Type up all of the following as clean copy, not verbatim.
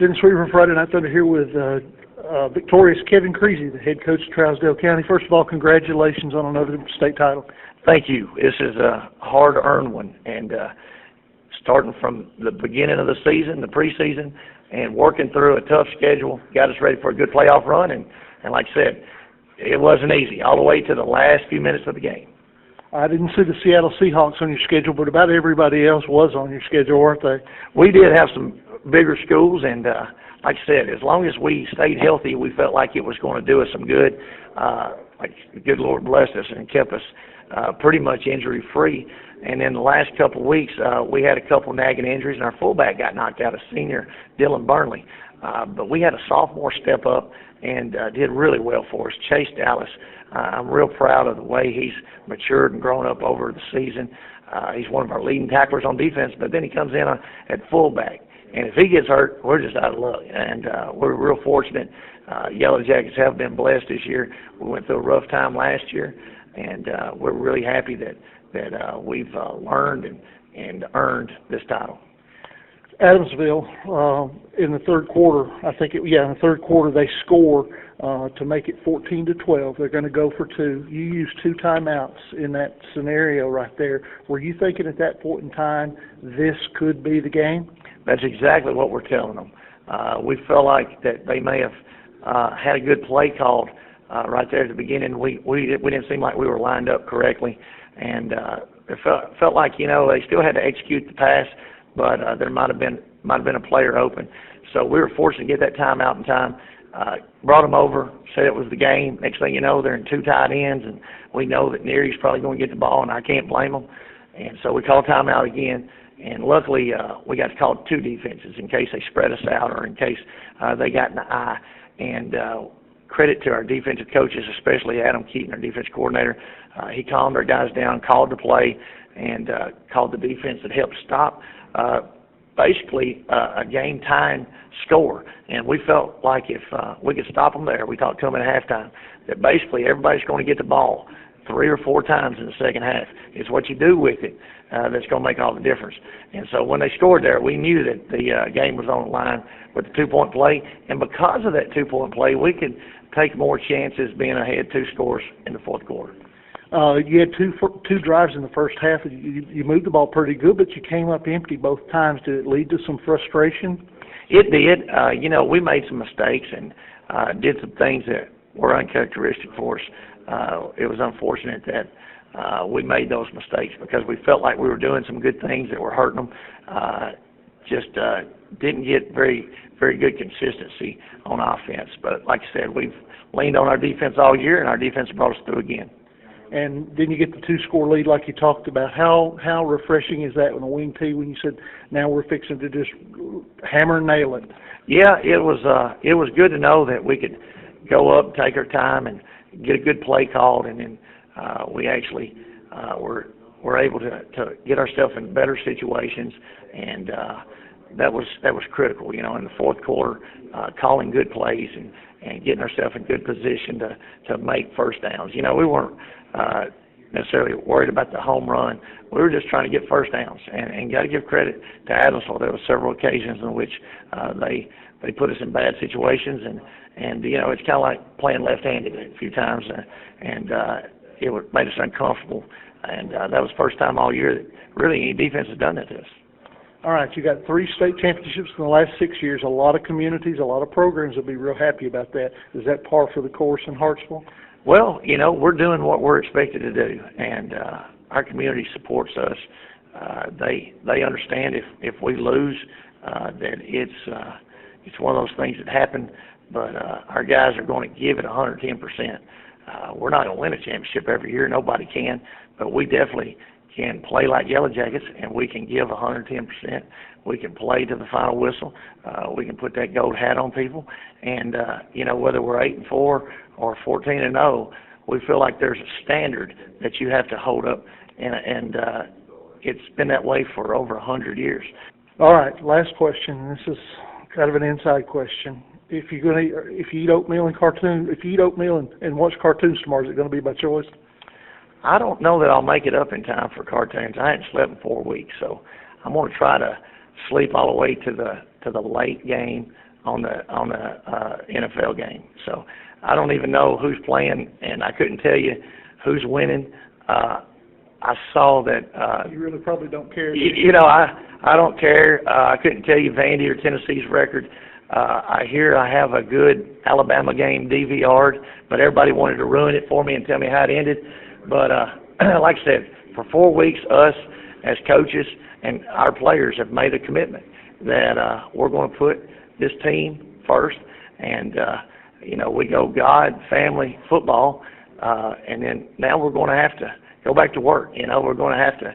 Dennis Weaver, Friday Night Thunder here with victorious Kevin Creasy, the head coach of Trousdale County. First of all, congratulations on another state title. Thank you. This is a hard-earned one, and starting from the beginning of the season, the preseason, and working through a tough schedule, got us ready for a good playoff run, and like I said, it wasn't easy all the way to the last few minutes of the game. I didn't see the Seattle Seahawks on your schedule, but about everybody else was on your schedule, weren't they? We did have some bigger schools, and like I said, as long as we stayed healthy, we felt like it was going to do us some good. Like the good Lord blessed us and kept us pretty much injury-free. And in the last couple of weeks, we had a couple nagging injuries, and our fullback got knocked out, a senior, Dylan Burnley. But we had a sophomore step up and did really well for us, Chase Dallas. I'm real proud of the way he's matured and grown up over the season. He's one of our leading tacklers on defense, but then he comes in at fullback. And if he gets hurt, we're just out of luck. And we're real fortunate. Yellow Jackets have been blessed this year. We went through a rough time last year, and we're really happy that we've learned and earned this title. Adamsville, in the third quarter, in the third quarter they score to make it 14-12. They're going to go for two. You used 2 timeouts in that scenario right there. Were you thinking at that point in time this could be the game? That's exactly what we're telling them. We felt like that they may have had a good play called right there at the beginning. We didn't seem like we were lined up correctly, and it felt like they still had to execute the pass, but there might have been a player open. So we were forced to get that timeout in time. Brought them over, said it was the game. Next thing you know, they're in 2 tight ends, and we know that Neary's probably going to get the ball, and I can't blame them. And so we called timeout again. And luckily, we got to call 2 defenses in case they spread us out or in case they got in the eye. And credit to our defensive coaches, especially Adam Keaton, our defense coordinator. He calmed our guys down, called the play, and called the defense that helped stop basically a game-tying score. And we felt like if we could stop them there, we talked to them at halftime, that basically everybody's going to get the ball 3 or 4 times in the second half. It's what you do with it that's going to make all the difference. And so when they scored there, we knew that the game was on the line with the 2-point play. And because of that 2-point play, we could take more chances being ahead 2 scores in the fourth quarter. You had two drives in the first half. You moved the ball pretty good, but you came up empty both times. Did it lead to some frustration? It did. We made some mistakes and did some things that were uncharacteristic for us. It was unfortunate that we made those mistakes because we felt like we were doing some good things that were hurting them. Just didn't get very, very good consistency on offense. But like I said, we've leaned on our defense all year, and our defense brought us through again. And then you get the 2-score lead like you talked about. How refreshing is that on a wing tee when you said, now we're fixing to just hammer and nail it? Yeah, it was good to know that we could go up, take our time, and get a good play called, and then we actually were able to get ourselves in better situations, and that was critical. In the fourth quarter, calling good plays and getting ourselves in good position to make first downs. We weren't necessarily worried about the home run. We were just trying to get first downs, and got to give credit to Adamsville. There were several occasions in which they put us in bad situations, and it's kind of like playing left-handed a few times, and it made us uncomfortable. And that was the first time all year that really any defense has done that to us. All right, you got 3 state championships in the last 6 years. A lot of communities, a lot of programs will be real happy about that. Is that par for the course in Hartsville? Well, we're doing what we're expected to do, and our community supports us. They understand if we lose that it's one of those things that happen, but our guys are going to give it 110%. We're not going to win a championship every year. Nobody can, but we definitely can play like Yellow Jackets, and we can give 110%. We can play to the final whistle. We can put that gold hat on people, and whether we're 8-4 or 14-0, we feel like there's a standard that you have to hold up, and it's been that way for over 100 years. All right, last question. This is kind of an inside question. If you eat oatmeal and watch cartoons tomorrow, is it going to be by choice? I don't know that I'll make it up in time for cartoons. I hadn't slept in 4 weeks, so I'm going to try to sleep all the way to the late game on the NFL game. So I don't even know who's playing, and I couldn't tell you who's winning. I saw that. You really probably don't care. You know, I don't care. I couldn't tell you Vandy or Tennessee's record. I hear I have a good Alabama game DVR'd, but everybody wanted to ruin it for me and tell me how it ended. But like I said, for 4 weeks, us as coaches and our players have made a commitment that we're going to put this team first. And, you know, we go God, family, football, and then now we're going to have to go back to work. You know, we're going to have to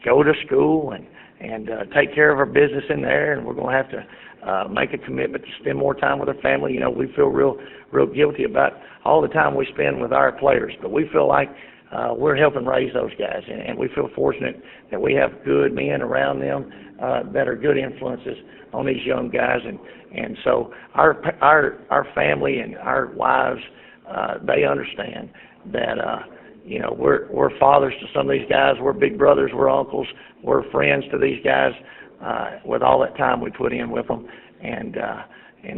go to school and take care of our business in there, and we're going to have to make a commitment to spend more time with our family. You know, we feel real guilty about all the time we spend with our players, but we feel like we're helping raise those guys, and we feel fortunate that we have good men around them that are good influences on these young guys, and so our family and our wives, they understand that you know, we're fathers to some of these guys, we're big brothers, we're uncles, we're friends to these guys with all that time we put in with them, and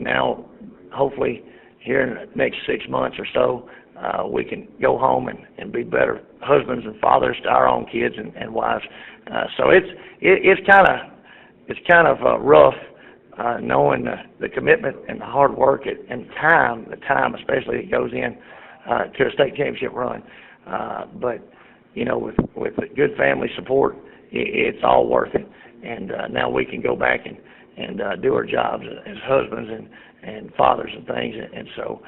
now hopefully here in the next 6 months or so, we can go home and be better husbands and fathers to our own kids and wives. So it's kind of rough knowing the commitment and the hard work and the time especially that goes in to a state championship run. But you know, with good family support, it's all worth it. And now we can go back and do our jobs as husbands and fathers and things. And so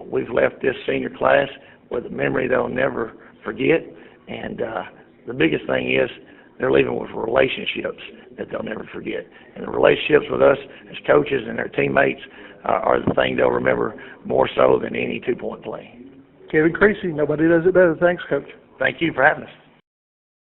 we've left this senior class with a memory they'll never forget. And the biggest thing is they're leaving with relationships that they'll never forget. And the relationships with us as coaches and their teammates are the thing they'll remember more so than any 2-point play. Kevin Creasy, nobody does it better. Thanks, Coach. Thank you for having us.